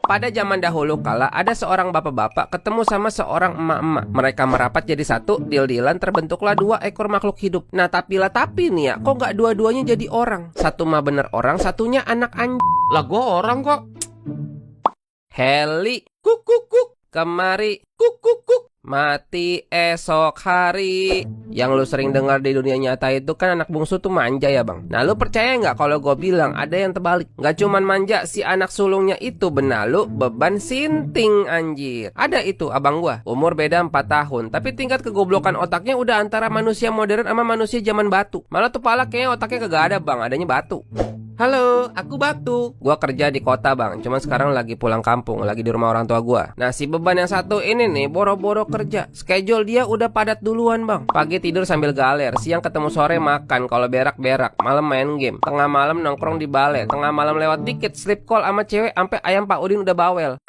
Pada zaman dahulu kala ada seorang bapak-bapak ketemu sama seorang emak-emak. Mereka merapat jadi satu, deal-dealan terbentuklah dua ekor makhluk hidup. Nah tapi nih ya, kok nggak dua-duanya jadi orang? Satu mah bener orang, satunya anak anjing. Lah gua orang kok. Heli, kuk kuk kuk, kemari, kuk kuk kuk. Mati esok hari. Yang lu sering dengar di dunia nyata itu kan anak bungsu tuh manja ya bang. Nah lu percaya nggak kalau gue bilang ada yang terbalik? Nggak cuman manja, si anak sulungnya itu benalu beban sinting anjir. Ada itu abang gue, umur beda 4 tahun, tapi tingkat kegoblokan otaknya udah antara manusia modern sama manusia zaman batu. Malah tuh pala kayaknya otaknya kagak ada bang, adanya batu. Halo, aku Batu. Gua kerja di kota bang, cuman sekarang lagi pulang kampung, lagi di rumah orang tua gua. Nah si beban yang satu ini nih boro-boro kerja. Schedule dia udah padat duluan bang. Pagi tidur sambil galer, siang ketemu sore makan, kalau berak-berak, malam main game, tengah malam nongkrong di balai, tengah malam lewat dikit sleep call sama cewek, sampai ayam Pak Udin udah bawel.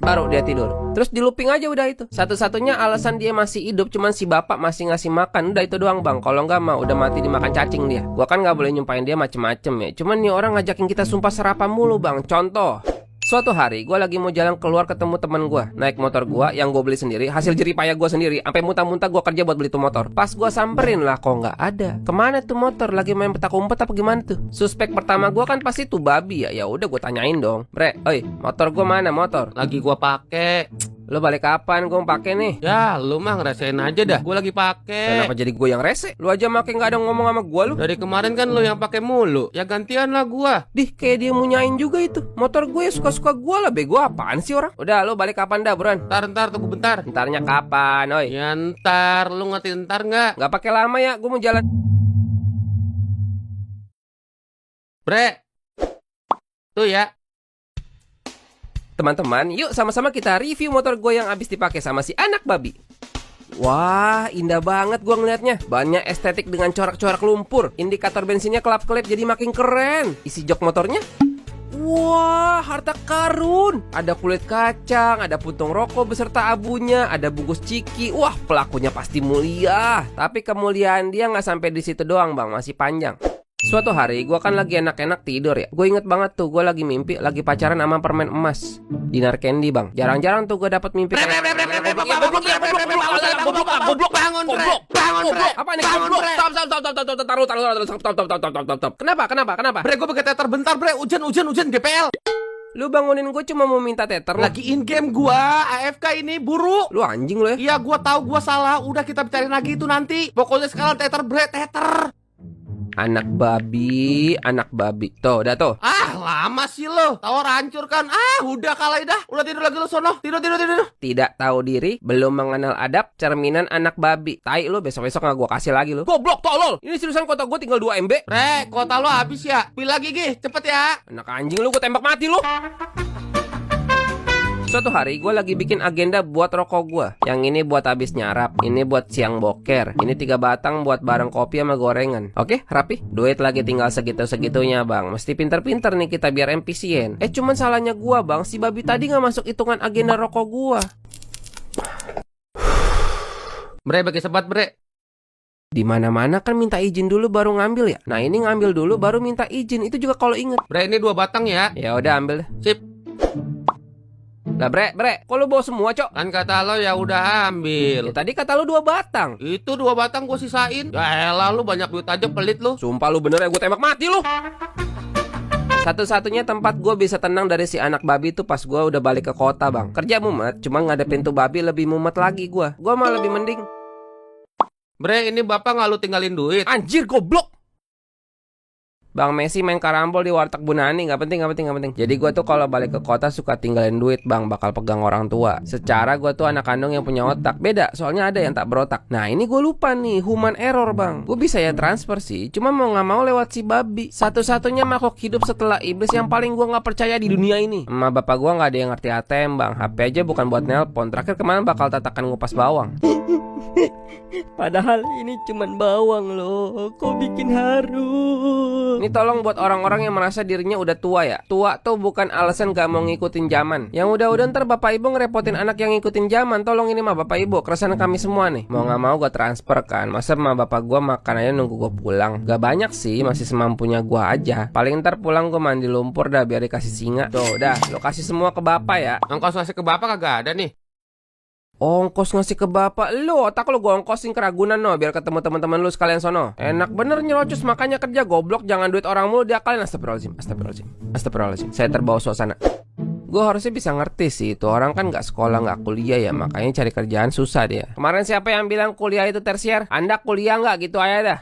Baru dia tidur. Terus di looping aja udah itu. Satu-satunya alasan dia masih hidup cuman si bapak masih ngasih makan. Udah itu doang bang. Kalau nggak mah udah mati dimakan cacing dia. Gua kan nggak boleh nyumpahin dia macem-macem ya. Cuman nih orang ngajakin kita sumpah serapah mulu bang. Contoh, suatu hari gue lagi mau jalan keluar ketemu teman gue, naik motor gue yang gue beli sendiri, hasil jeripaya gue sendiri, sampai muntah-muntah gue kerja buat beli tuh motor. Pas gue samperin lah kok nggak ada. Kemana tuh motor? Lagi main petak umpet apa gimana tuh? Suspek pertama gue kan pasti tuh babi ya. Ya udah gue tanyain dong, bre, oi motor gue mana motor? Lagi gua pake. Lo balik kapan gue pake nih? Ya lu mah ngerasain aja dah. Gua lagi pake. Kenapa jadi gue yang rese? Lu aja makin nggak ada ngomong sama gue lu. Dari kemarin kan lu yang pakai mulu. Ya gantian lah gua. Dih kayak dia munyain juga itu. Motor gue suka-suka gue lah, bego apaan sih orang? Udah lo balik kapan dah buruan? Ntar tunggu bentar. Ntarnya kapan oi? Ya ntar, lu ngerti ntar nggak? Nggak pakai lama ya, gue mau jalan. Bre. Tuh ya. Teman-teman, yuk sama-sama kita review motor gue yang habis dipakai sama si anak babi. Wah, indah banget gue ngeliatnya. Bannya estetik dengan corak-corak lumpur. Indikator bensinnya kelap-kelip jadi makin keren. Isi jok motornya, wah, harta karun. Ada kulit kacang, ada puntung rokok beserta abunya, ada bungkus ciki. Wah, pelakunya pasti mulia. Tapi kemuliaan dia nggak sampai di situ doang bang, masih panjang. Suatu hari gue kan lagi enak-enak tidur ya. Gue inget banget tuh gue lagi mimpi lagi pacaran sama permen emas, dinar candy bang. Jarang-jarang tuh gue dapat mimpi kayak goblok bangun bre. Apa nih goblok? Stop. Kenapa? Bre, gua pakai teter bentar bre. Hujan GPL. Lu bangunin gue cuma mau minta teter. Lagi in game gua, AFK ini buru. Lu anjing lu ya. Iya gua tahu gua salah. Udah kita bicarain lagi itu nanti. Pokoknya sekarang teter bre, teter. Anak babi. Tuh, udah tuh. Ah, lama sih lo. Tower hancur kan. Ah, udah kalah dah. Udah tidur lagi lo sono. Tidur. Tidak tahu diri, belum mengenal adab, cerminan anak babi. Tai lu, besok-besok nggak gua kasih lagi lu. Goblok tolol. Ini seriusan kota gua tinggal 2 MB. Bre, kota lo habis ya. Pilih lagi Gih, cepet ya. Anak anjing lu, gua tembak mati lu. Suatu hari gue lagi bikin agenda buat rokok gue. Yang ini buat habis nyarap, ini buat siang boker, ini 3 batang buat bareng kopi sama gorengan. Oke, rapi. Duit lagi tinggal segitu-segitunya bang. Mesti pinter-pinter nih kita biar efisien. Cuman salahnya gue bang, si babi tadi gak masuk hitungan agenda rokok gue. Bre, bagi sebat bre. Di mana-mana kan minta izin dulu baru ngambil ya. Nah ini ngambil dulu baru minta izin. Itu juga kalau inget. Bre, ini 2 batang ya. Ya udah ambil deh. Sip. Lah bre, kok lu bawa semua cok? Kan kata lo ya udah ambil. Ya, tadi kata lu 2 batang. Itu 2 batang gue sisain. Ya elah lu banyak duit aja pelit lu. Sumpah lu bener ya, gue tembak mati lu. Satu-satunya tempat gue bisa tenang dari si anak babi itu pas gue udah balik ke kota bang. Kerja mumet, cuma ngadepin tuh babi lebih mumet lagi gue. Gue malah lebih mending. Bre, ini bapak nggak lu tinggalin duit. Anjir goblok. Bang Messi main karambol di warteg Bunani, nggak penting. Jadi gue tuh kalau balik ke kota suka tinggalin duit bang, bakal pegang orang tua. Secara gue tuh anak kandung yang punya otak. Beda, soalnya ada yang tak berotak. Nah ini gue lupa nih, human error bang. Gue bisa ya transfer sih, cuma mau nggak mau lewat si babi. Satu-satunya makhluk hidup setelah iblis yang paling gue nggak percaya di dunia ini. Emak bapak gue nggak ada yang ngerti ATM bang. HP aja bukan buat nelpon. Terakhir kemarin bakal tatakan ngupas bawang. Padahal ini cuman bawang loh. Kok bikin harum? Ini tolong buat orang-orang yang merasa dirinya udah tua ya. Tua tuh bukan alasan gak mau ngikutin zaman. Yang udah-udah ntar bapak ibu ngerepotin anak yang ngikutin zaman. Tolong ini mah bapak ibu, keresahan kami semua nih. Mau gak mau gue transfer kan. Masa mah bapak gue makan aja nunggu gue pulang. Gak banyak sih, masih semampunya gue aja. Paling ntar pulang gue mandi lumpur dah biar dikasih singa. Tuh udah, lo kasih semua ke bapak ya. Ongkos ngasih ke bapak kagak ada nih. Ongkos ngasih ke bapak lu, otak lu gue ongkosin ke Ragunan no, biar ketemu teman-teman lu sekalian sono. Enak bener nyerocos, makanya kerja goblok, jangan duit orang mulu diakalin. Astagfirullahaladzim. Saya terbawa suasana. Gue harusnya bisa ngerti sih, itu orang kan gak sekolah, gak kuliah ya, makanya cari kerjaan susah dia. Kemarin siapa yang bilang kuliah itu tersier? Anda kuliah gak gitu aja dah.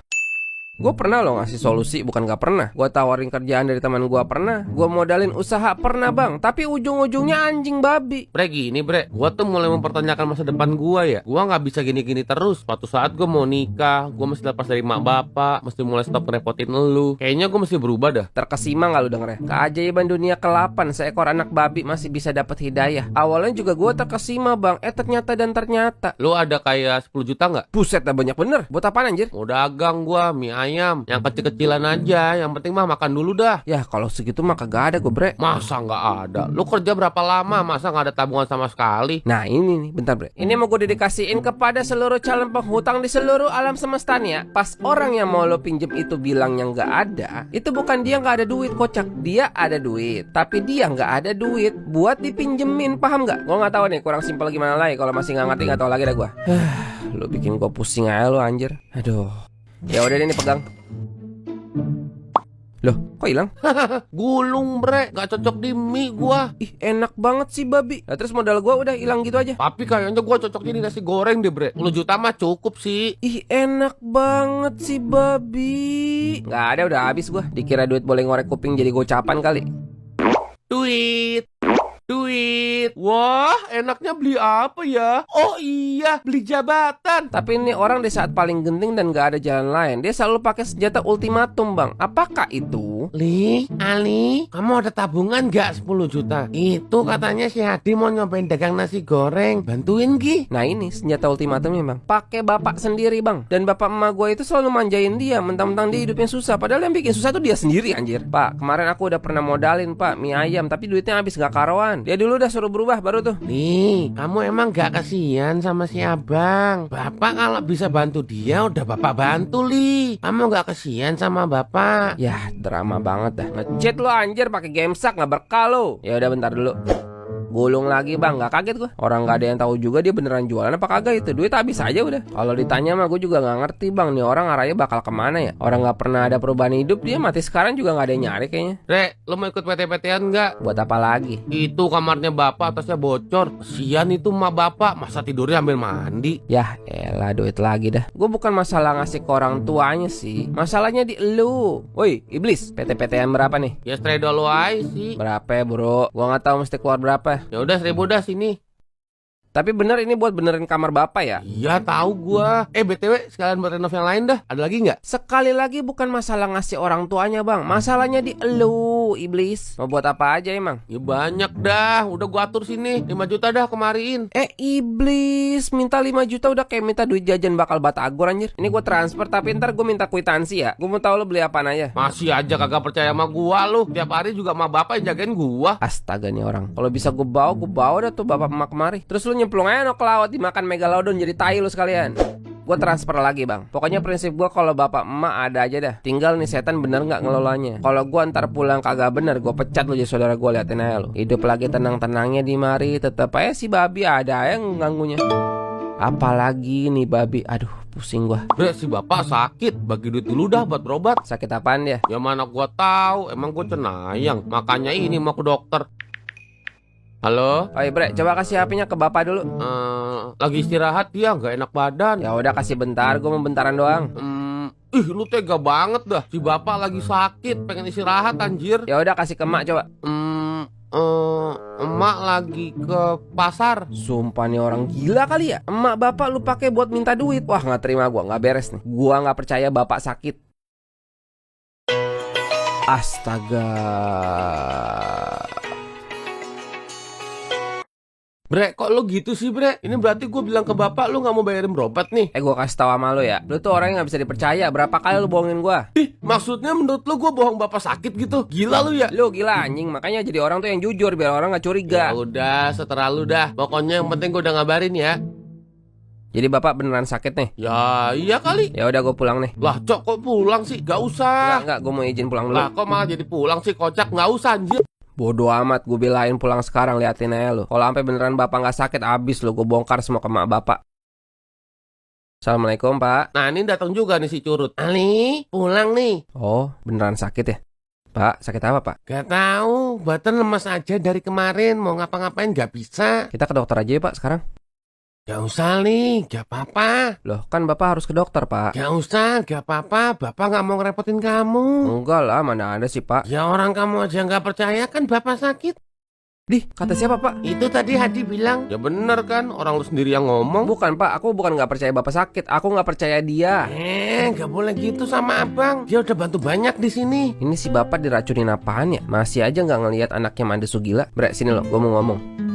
Gue pernah loh ngasih solusi, bukan gak pernah. Gue tawarin kerjaan dari teman gue pernah. Gue modalin usaha pernah bang. Tapi ujung-ujungnya anjing babi. Bre gini bre, gua tuh mulai mempertanyakan masa depan gua ya. Gua nggak bisa gini-gini terus. Suatu saat gua mau nikah, gua mesti lepas dari mak bapak, mesti mulai stop ngerepotin elu. Kayaknya gua mesti berubah dah. Terkesima gak lu dengernya? Keajaiban dunia ke-8, seekor anak babi masih bisa dapat hidayah. Awalnya juga gue terkesima bang. Ternyata. Lu ada kayak 10 juta nggak? Buset dah banyak bener. Buat apaan anjir? Mau dagang gua, mie ayam, yang kecil-kecilan aja. Yang penting mah makan dulu dah. Ya kalau segitu mah kagak ada gue bre. Masa nggak ada? Lu kerja berapa lama? Masa nggak ada tabungan sama sekali? Nah ini nih, bentar bre. Ini mau gue dedikasiin kepada seluruh calon penghutang di seluruh alam semesta nih ya. Pas orang yang mau lo pinjem itu bilang yang nggak ada, itu bukan dia nggak ada duit kocak. Dia ada duit, tapi dia nggak ada duit buat dipinjemin, paham nggak? Gue nggak tahu nih, kurang simpel gimana lagi. Kalau masih nggak ngerti nggak tahu lagi dah gue. Lo bikin gue pusing aja lo anjir. Aduh. Ya udah deh nih pegang. Loh, kok hilang? Gulung bre, gak cocok di mie gua. Ih, enak banget sih babi. Nah, terus modal gua udah hilang gitu aja. Tapi kayaknya gua cocoknya di nasi goreng deh bre. 10 juta mah cukup sih. Ih, enak banget sih babi. Nggak ada, udah habis gua. Dikira duit boleh ngorek kuping jadi gocapan kali. Duit. Wah, enaknya beli apa ya? Oh iya, beli jabatan. Tapi ini orang di saat paling genting dan gak ada jalan lain, dia selalu pakai senjata ultimatum bang. Apakah itu? Ali, kamu ada tabungan gak 10 juta? Itu katanya si Hadi mau nyobain dagang nasi goreng. Bantuin Gi. Nah ini senjata ultimatumnya bang. Pakai bapak sendiri bang. Dan bapak emak gue itu selalu manjain dia, mentang-mentang dia hidupnya susah. Padahal yang bikin susah tuh dia sendiri anjir. Pak, kemarin aku udah pernah modalin pak mie ayam, tapi duitnya habis gak karuan. Dia dulu udah suruh berubah baru tuh. Nih, kamu emang gak kasihan sama si abang? Bapak kalau bisa bantu dia udah bapak bantu li. Kamu gak kasihan sama bapak? Yah, drama banget dah. Ngechat lo anjir pakai gamesak nggak berkah lo. Ya udah bentar dulu. Gulung lagi bang, nggak kaget gue. Orang nggak ada yang tahu juga dia beneran jualan apa kagak itu. Duit habis aja udah. Kalau ditanya mah gue juga nggak ngerti bang. Nih orang arahnya bakal kemana ya? Orang nggak pernah ada perubahan hidup, dia mati sekarang juga nggak ada yang nyari kayaknya. Re, lo mau ikut PT-PTan nggak? Buat apa lagi? Itu kamarnya bapak atasnya bocor. Kesian itu emak bapak, masa tidurnya ambil mandi. Yah elah duit lagi dah. Gue bukan masalah ngasih ke orang tuanya sih. Masalahnya di elu. Woi iblis, PT-PTan berapa nih? Ya stray dulu aja sih. Berapa ya bro? Gue nggak tahu mesti keluar berapa. Ya udah 1000 dah sini. Tapi bener ini buat benerin kamar bapak ya? Iya tahu gua. BTW sekalian buat renov yang lain dah. Ada lagi nggak? Sekali lagi bukan masalah ngasih orang tuanya bang. Masalahnya di elu iblis. Mau buat apa aja emang? Ya banyak dah. Udah gua atur sini 5 juta dah kemariin. Iblis minta 5 juta udah kayak minta duit jajan bakal batagor anjir. Ini gue transfer tapi ntar gue minta kwitansi ya. Gue mau tahu lo beli apaan aja. Masih aja kagak percaya sama gua lu. Tiap hari juga sama bapak yang jagain gua. Astaga nih orang. Kalau bisa gue bawa dah tuh bapak emak kemari. Terus lu nyemplung aja no ke laut, dimakan megalodon jadi tai lu sekalian. Gue transfer lagi bang. Pokoknya prinsip gue kalau bapak emak ada aja dah. Tinggal nih setan bener gak ngelolanya. Kalau gue ntar pulang kagak bener, gue pecat lu jadi saudara gue, liatin aja lu. Hidup lagi tenang-tenangnya di mari, tetep aja si babi ada yang ganggunya. Apalagi nih babi, aduh pusing gue. Bre, si bapak sakit. Bagi duit dulu dah buat berobat. Sakit apaan dia? Ya mana gua tahu, emang gua cenayang. Makanya ini mau ke dokter. Halo? Oh iya bre, coba kasih HP-nya ke bapak dulu. Lagi istirahat dia, nggak enak badan. Ya udah kasih bentar, gue mau bentaran doang. Lu tega banget dah. Si bapak lagi sakit, pengen istirahat anjir. Ya udah kasih ke emak coba. Emak lagi ke pasar. Sumpah nih orang gila kali ya. Emak bapak lu pakai buat minta duit. Wah nggak terima gue, nggak beres nih. Gua nggak percaya bapak sakit. Astaga. Bre, kok lo gitu sih, Bre? Ini berarti gue bilang ke bapak lo nggak mau bayarin berobat nih. Gue kasih tahu sama lo ya, lu tuh orang yang gak bisa dipercaya. Berapa kali lu bohongin gua? Ih, maksudnya menurut lo gue bohong bapak sakit gitu? Gila lo ya? Lu gila anjing, makanya jadi orang tuh yang jujur biar orang gak curiga. Ya udah, seterah lu dah. Pokoknya yang penting gue udah ngabarin ya. Jadi bapak beneran sakit nih? Ya, iya kali. Ya udah gue pulang nih. Lah, Cok, kok pulang sih? Gak usah. Enggak, gue mau izin pulang dulu. Lah, kok malah jadi pulang sih? Kocak, nggak usah anjir. Bodoh amat, gue belain pulang sekarang, liatin aja lu. Kalau sampai beneran bapak nggak sakit, abis lu, gue bongkar semua ke mak bapak. Assalamualaikum pak. Nah, ini datang juga nih si Curut. Ali, pulang nih. Oh, beneran sakit ya? Pak, sakit apa pak? Gak tahu, badan lemas aja dari kemarin. Mau ngapa-ngapain gak bisa. Kita ke dokter aja ya pak sekarang. Gak usah nih, gak apa-apa. Loh, kan bapak harus ke dokter pak. Gak usah, gak apa-apa. Bapak gak mau ngerepotin kamu. Enggak lah, mana ada sih pak. Ya orang kamu aja gak percaya kan bapak sakit. Dih, kata siapa pak? Itu tadi Hadi bilang. Ya bener kan, orang lu sendiri yang ngomong. Bukan pak, aku bukan nggak percaya bapak sakit. Aku nggak percaya dia. Gak boleh gitu sama abang. Dia udah bantu banyak di sini. Ini si bapak diracunin apaan ya? Masih aja nggak ngelihat anaknya mandi sugila. Bre, sini lo, gue mau ngomong.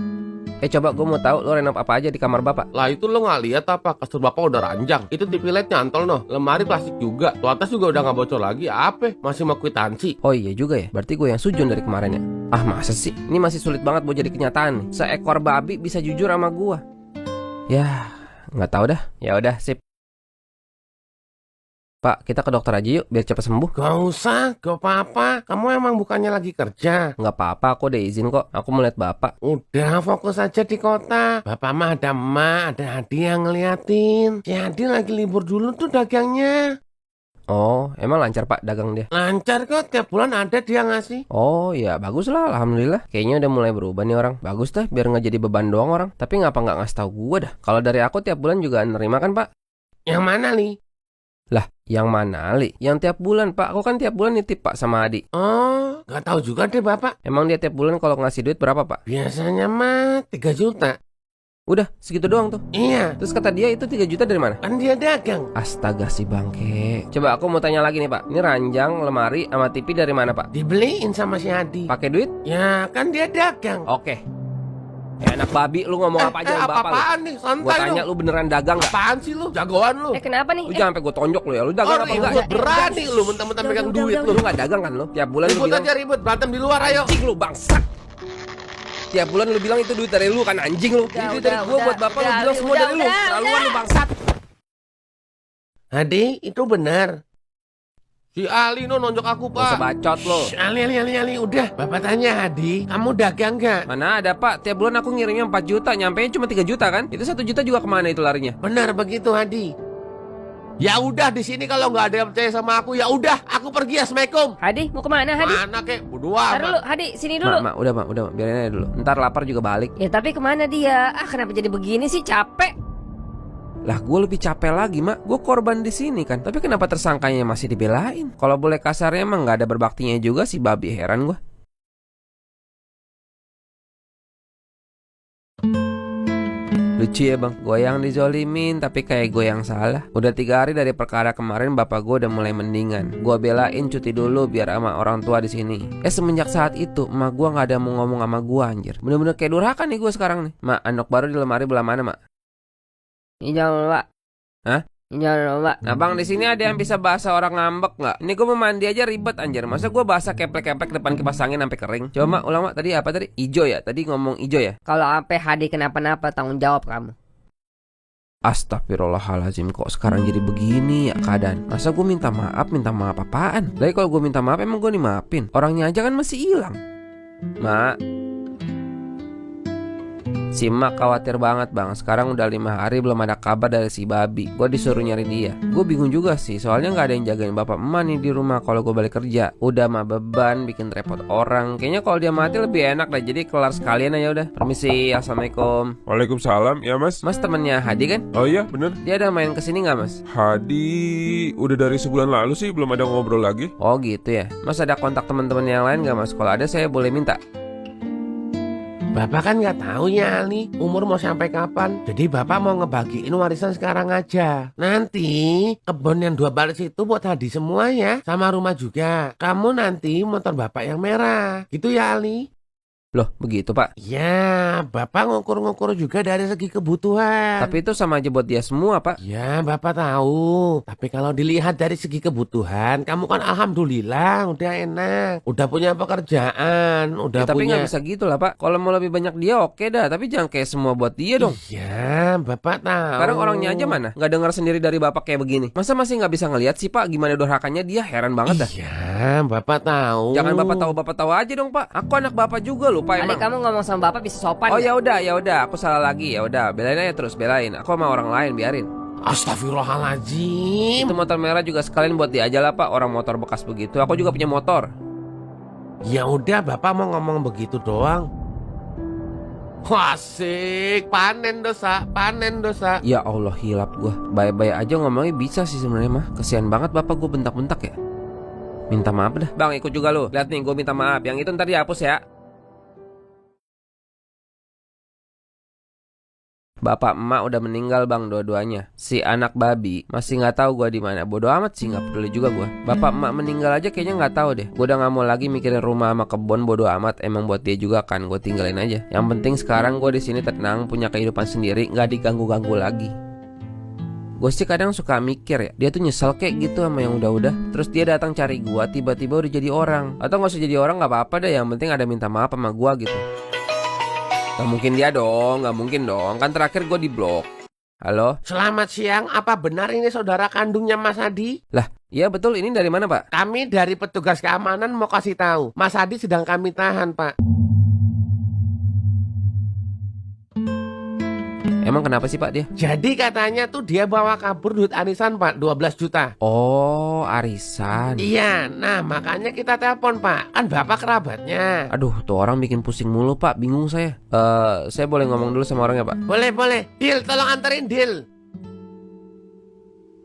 Coba gue mau tahu lo renov apa aja di kamar bapak. Lah itu lo nggak lihat apa? Kasur bapak udah ranjang. Itu TV LED nyantol noh. Lemari plastik juga. Tuh atas juga udah nggak bocor lagi. Apa? Masih mau kwitansi. Oh iya juga ya. Berarti gue yang sujun dari kemarin ya. Ah masa sih? Ini masih sulit banget buat jadi kenyataan nih. Seekor babi bisa jujur sama gue. Ya nggak tahu dah. Ya udah sip. Pak, kita ke dokter aja yuk biar cepat sembuh. Gak usah, gak apa-apa. Kamu emang bukannya lagi kerja? Nggak apa-apa, aku udah izin kok. Aku mau lihat bapak. Udah fokus aja di kota. Bapak mah ada emak, ada Hadi yang ngeliatin. Si Hadi lagi libur dulu tuh dagangnya. Oh, emang lancar pak dagang dia? Lancar kok, tiap bulan ada dia ngasih. Oh ya bagus lah, alhamdulillah. Kayaknya udah mulai berubah nih orang. Bagus dah, biar nggak jadi beban doang orang. Tapi ngapa nggak ngasih tahu gue dah? Kalau dari aku tiap bulan juga nerima kan pak? Yang mana nih? Lah, yang mana Li? Yang tiap bulan pak, aku kan tiap bulan nitip pak sama Adi. Oh, gak tahu juga deh bapak. Emang dia tiap bulan kalau ngasih duit berapa pak? Biasanya mah 3 juta. Udah, segitu doang tuh. Iya, Terus kata dia itu 3 juta dari mana? kan dia dagang. Astaga si bangke. Coba aku mau tanya lagi nih pak. Ini ranjang, lemari, sama TV dari mana pak? Dibeliin sama si Hadi. Pakai duit? Ya, kan dia dagang. Oke. Enak babi, lu ngomong apa aja sama bapak lu. Apaan nih? Gue Santai tanya lu. lu beneran dagang gak? Apaan sih lu? Jagoan lu. Kenapa nih? Lu jangan sampai gue tonjok lu ya. Lu dagang apa enggak? Berani lu mentang-mentang pegang duit lu. Lu gak dagang kan lu? Tiap bulan lu Ribut bilang aja ribut, berantem di luar ayo. anjing lu bangsat. Tiap bulan lu bilang itu duit dari lu kan anjing lu. Ini duit dari gua buat bapak lu bilang semua dari lu. Terlaluan lu bangsat. Hadi, itu benar. Si Ali no nonjok aku Gak usah pak. bacot lu. Shh, Ali, udah. Bapak tanya Hadi, kamu dagang gak? Mana ada pak, tiap bulan aku ngirimnya 4 juta, nyampenya cuma 3 juta kan? Itu 1 juta juga kemana itu larinya? Benar begitu Hadi. Ya udah di sini kalau nggak ada yang percaya sama aku ya udah aku pergi. Assalamualaikum. Hadi, mau kemana Hadi? Mana kek? Bodoh Ntar dulu, amat. Hadi, sini dulu. Mak, udah biarin aja dulu. Ntar lapar juga balik. Ya tapi kemana dia? Kenapa jadi begini sih? Capek. Lah gue lebih capek lagi mak, gue korban di sini kan. Tapi kenapa tersangkanya masih dibelain? Kalau boleh kasarnya emang nggak ada berbaktinya juga si babi, heran gue. Lucu ya bang, gue yang dizolimin tapi kayak gue yang salah. Udah 3 hari dari perkara kemarin bapak gue udah mulai mendingan. Gue belain cuti dulu biar sama orang tua di sini. Semenjak saat itu emak gue nggak ada mau ngomong sama gue anjir. Bener-bener kayak durhaka nih gue sekarang nih. Mak, andok baru di lemari belah mana mak? Ini jangan Pak. Hah? Ini jangan Pak. Nah bang, di sini ada yang bisa bahasa orang ngambek nggak? Ini gue mau mandi aja ribet anjir. Masa gue bahasa keplek-keplek depan kipas angin sampai kering? Coba mak, ulang mak, tadi apa tadi? Ijo ya? Tadi ngomong ijo ya? Kalau sampai Hadi kenapa-napa tanggung jawab kamu. Astagfirullahaladzim, kok sekarang jadi begini ya keadaan? Masa gue minta maaf apaan? Lagi kalau gue minta maaf emang gue dimaafin? Orangnya aja kan masih hilang. Mak, si Mak khawatir banget bang. Sekarang udah 5 hari belum ada kabar dari si babi. Gue disuruh nyari dia. Gue bingung juga sih, soalnya gak ada yang jagain bapak emak nih di rumah kalau gue balik kerja. Udah mah beban, bikin repot orang. Kayaknya kalau dia mati lebih enak lah. Jadi kelar sekalian aja udah. Permisi, assalamualaikum. Waalaikumsalam, ya mas. Mas temennya Hadi kan? Oh iya bener. Dia ada main kesini gak mas? Hadi udah dari sebulan lalu sih belum ada ngobrol lagi. Oh gitu ya. Mas ada kontak teman-teman yang lain gak mas? Kalau ada saya boleh minta. Bapak kan nggak tahu ya Ali, umur mau sampai kapan. Jadi bapak mau ngebagiin warisan sekarang aja. Nanti kebun yang 2 baris itu buat Hadi semua ya, sama rumah juga. Kamu nanti motor bapak yang merah, gitu ya Ali. Loh, begitu Pak. Ya, Bapak ngukur-ngukur juga dari segi kebutuhan. Tapi itu sama aja buat dia semua Pak. Ya, Bapak tahu. Tapi kalau dilihat dari segi kebutuhan, kamu kan alhamdulillah udah enak. Udah punya pekerjaan, udah Tapi punya... nggak bisa gitu lah Pak. Kalau mau lebih banyak dia oke dah. Tapi jangan kayak semua buat dia dong. Iya, Bapak tahu. Sekarang orangnya aja mana? Nggak dengar sendiri dari Bapak kayak begini. Masa masih nggak bisa ngelihat sih Pak gimana durhakannya dia? Heran banget dah. Iya, Bapak tahu. Jangan Bapak tahu aja dong Pak. Aku anak Bapak juga loh Pak Adik emang. kamu ngomong sama bapak bisa sopan. Oh nggak? ya udah, aku salah lagi. Ya udah, belain aja terus, belain. Aku sama orang lain biarin. Astagfirullahaladzim. Itu motor merah juga sekalian buat dia aja lah Pak. Orang motor bekas begitu. Aku juga punya motor. Ya udah, Bapak mau ngomong begitu doang. Asik, panen dosa. Ya Allah hilap gua. Baik-baik aja ngomongnya bisa sih sebenarnya mah. Kesian banget Bapak gua bentak-bentak ya. Minta maaf dah. Bang ikut juga lu. Lihat nih gua minta maaf. Yang itu ntar dihapus ya. Bapak emak udah meninggal bang dua-duanya. Si anak babi masih nggak tahu gua di mana. Bodoh amat sih, nggak peduli juga gua. Bapak emak meninggal aja kayaknya nggak tahu deh. Gua udah nggak mau lagi mikirin rumah sama kebun, bodoh amat. Emang buat dia juga kan, gua tinggalin aja. Yang penting sekarang gua di sini tenang, punya kehidupan sendiri, nggak diganggu-ganggu lagi. Gue sih kadang suka mikir ya, dia tuh nyesel kayak gitu sama yang udah-udah. Terus dia datang cari gua, tiba-tiba udah jadi orang. Atau nggak usah jadi orang nggak apa-apa deh, yang penting ada minta maaf sama gua gitu. Gak mungkin dia dong, gak mungkin dong. Kan terakhir gue di blok. Halo? Selamat siang, apa benar ini saudara kandungnya Mas Adi? Lah, iya betul, ini dari mana Pak? Kami dari petugas keamanan mau kasih tahu, Mas Adi sedang kami tahan, Pak. Emang kenapa sih Pak dia? Jadi katanya tuh dia bawa kabur duit arisan, Pak, 12 juta. Oh, arisan. Iya, nah makanya kita telepon, Pak. Kan Bapak kerabatnya. Aduh, tuh orang bikin pusing mulu Pak, bingung saya. Saya boleh ngomong dulu sama orangnya Pak? Boleh. Dil, tolong anterin, Dil.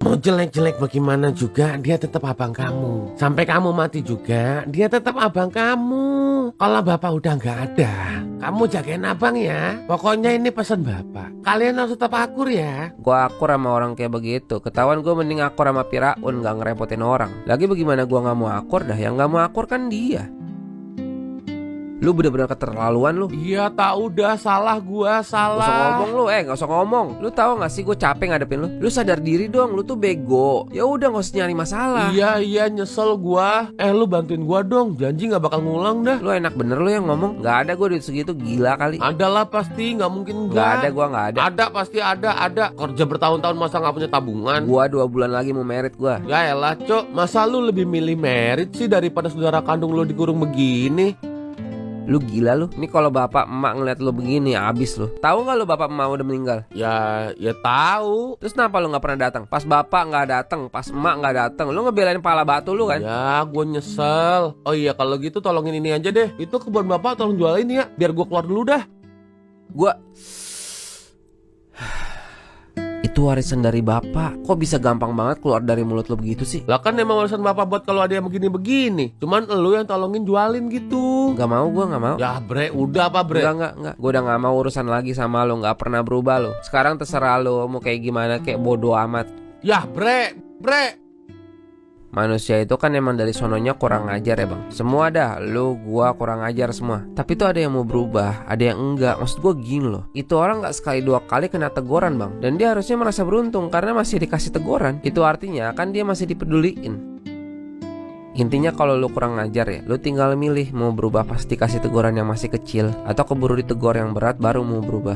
Mau jelek-jelek bagaimana juga, dia tetap abang kamu. Sampai kamu mati juga, dia tetap abang kamu. Kalau Bapak udah nggak ada, kamu jagain abang ya. Pokoknya ini pesan Bapak. Kalian harus tetap akur ya. Gue akur sama orang kayak begitu. Ketahuan gue mending akur sama Firaun, gak ngerepotin orang. Lagi bagaimana gue gak mau akur dah. Yang gak mau akur kan dia. Lu bener-bener keterlaluan lu. Iya, tak udah salah gua, Gak usah ngomong lu, gak usah ngomong. Lu tahu gak sih gue capek ngadepin lu? Lu sadar diri dong, lu tuh bego. Ya udah gak usah nyari masalah. Iya, nyesel gua. Lu bantuin gua dong, janji nggak bakal ngulang dah. Lu enak bener lu yang ngomong. Gak ada gue duit segitu, gila kali. Adalah pasti, nggak mungkin Gak enggak. ada, gue gak ada. Ada pasti ada. Kerja bertahun-tahun masa nggak punya tabungan? Gua 2 bulan lagi mau merit gua. Ya elah, Cok. Masa lu lebih milih merit sih daripada saudara kandung lu dikurung begini? Lu gila lu. Ini kalau bapak emak ngeliat lu begini abis lu. Tahu nggak lu bapak emak udah meninggal? Ya tahu. Terus kenapa lu nggak pernah datang? Pas bapak nggak datang, pas emak nggak datang, lu ngebelain pala batu lu kan? Ya, gue nyesel. Oh iya, kalau gitu tolongin ini aja deh. Itu kebun Bapak tolong jualin ya, biar gue keluar dulu dah. Gua itu warisan dari bapak. Kok bisa gampang banget keluar dari mulut lu begitu sih? Lah kan emang warisan Bapak buat kalau ada yang begini-begini. Cuman lu yang tolongin jualin gitu. Gak mau, gua nggak mau. Ya bre, udah apa bre? Enggak. Gua udah nggak mau urusan lagi sama lu. Nggak pernah berubah lu. Sekarang terserah lu mau kayak gimana, kayak bodoh amat. Ya bre. Manusia itu kan emang dari sononya kurang ajar ya bang. Semua dah, lu, gua kurang ajar semua. Tapi tuh ada yang mau berubah, ada yang enggak. Maksud gua gini loh, itu orang gak sekali 2 kali kena teguran bang. Dan dia harusnya merasa beruntung karena masih dikasih teguran. Itu artinya kan dia masih dipeduliin. Intinya kalau lu kurang ajar ya, lu tinggal milih mau berubah pas dikasih teguran yang masih kecil, atau keburu ditegur yang berat baru mau berubah.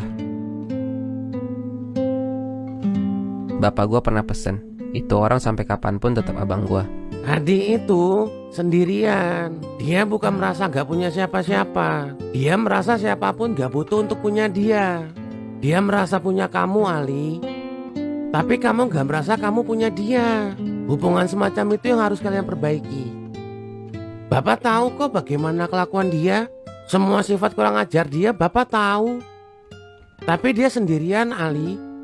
Bapak gua pernah pesen, itu orang sampai kapanpun tetap abang gua. Adi itu sendirian. Dia bukan merasa gak punya siapa-siapa. Dia merasa siapapun gak butuh untuk punya dia. Dia merasa punya kamu, Ali. Tapi kamu gak merasa kamu punya dia. Hubungan semacam itu yang harus kalian perbaiki. Bapak tahu kok bagaimana kelakuan dia. Semua sifat kurang ajar dia Bapak tahu. Tapi dia sendirian, Ali.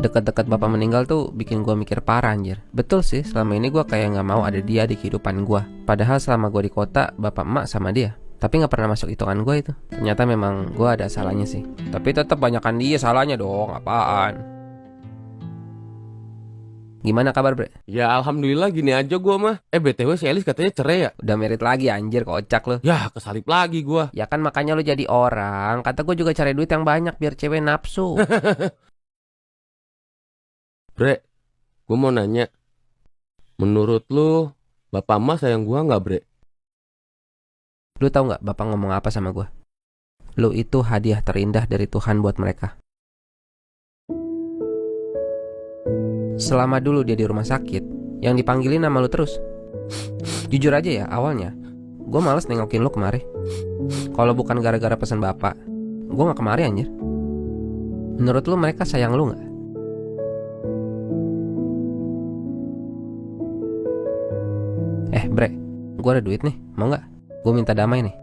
Dekat-dekat bapak meninggal tuh bikin gua mikir parah anjir. Betul sih, selama ini gua kayak gak mau ada dia di kehidupan gua. Padahal selama gua di kota, bapak emak sama dia. Tapi gak pernah masuk hitungan gua itu. Ternyata memang gua ada salahnya sih. Tapi tetap banyakan dia salahnya dong, apaan. Gimana kabar, Bre? Ya alhamdulillah gini aja gua mah. BTW si Elis katanya cerai ya? Udah merit lagi anjir, kocak lu. Ya kesalip lagi gua. Ya kan makanya lu jadi orang. Kata gue juga cari duit yang banyak biar cewek nafsu. Bre, gua mau nanya. Menurut lu, bapak emas sayang gua nggak, Bre? Lu tahu nggak bapak ngomong apa sama gue? Lu itu hadiah terindah dari Tuhan buat mereka. Selama dulu dia di rumah sakit, yang dipanggilin nama lu terus. Jujur aja ya, awalnya gue males nengokin lu kemari. Kalau bukan gara-gara pesan bapak, gue gak kemari anjir. Menurut lu mereka sayang lu gak? Bre, gue ada duit nih, mau gak? Gue minta damai nih.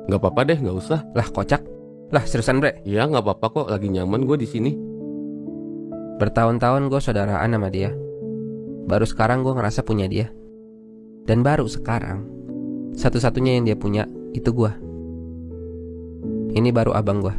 Nggak apa-apa deh, nggak usah. Lah kocak. Lah seriusan, Bre? Ya nggak apa-apa kok, lagi nyaman gue di sini. Bertahun-tahun gue saudaraan sama dia. Baru sekarang gue ngerasa punya dia. Dan baru sekarang satu-satunya yang dia punya itu gue. Ini baru abang gue.